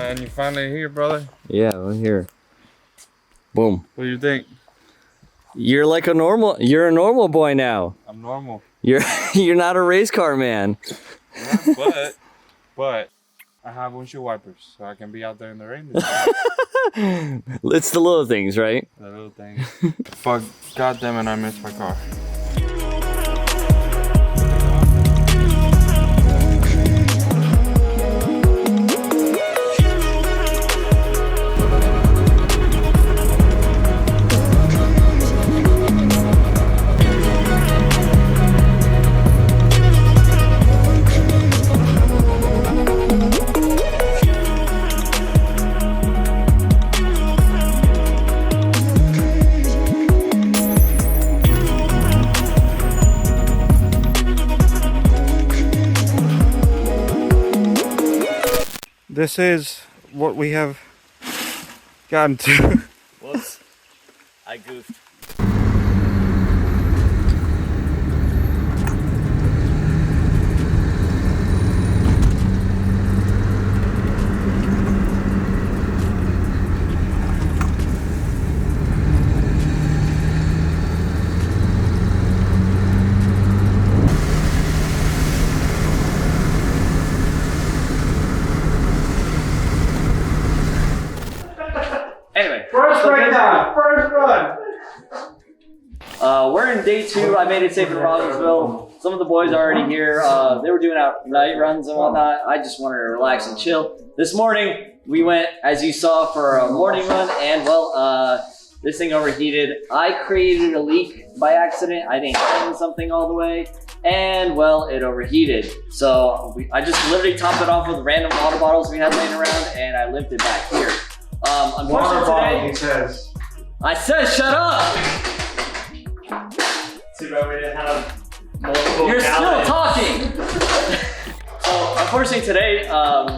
man, you finally here, brother. Yeah, we're here. Boom. What do you think? You're like a normal boy now. I'm normal. You're not a race car man. Yeah, but I have windshield wipers, so I can be out there in the rain. It's the little things, right? The little things. Fuck, goddamn it, I missed my car. This is what we have gotten to. Whoops. I goofed. Anyway, First breakdown, first run. we're in day 2. I made it safe in Robbinsville. Some of the boys are already here. They were doing out night runs and whatnot. I just wanted to relax and chill. This morning, we went, as you saw, for a morning run, and well, this thing overheated. I created a leak by accident. I didn't clean something all the way, and well, it overheated. So I just literally topped it off with random water bottles we had laying around, and I limped it back here. Unfortunately today, He says. I said shut up! Too bad we didn't have multiple You're gallons. still talking! So unfortunately today,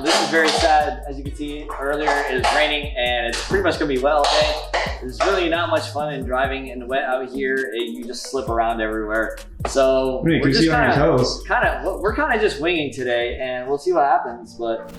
this is very sad. As you can see earlier, it's raining and it's pretty much gonna be wet all day. There's really not much fun in driving in the wet out here. You just slip around everywhere. So we're just we're kind of just winging today, and we'll see what happens. But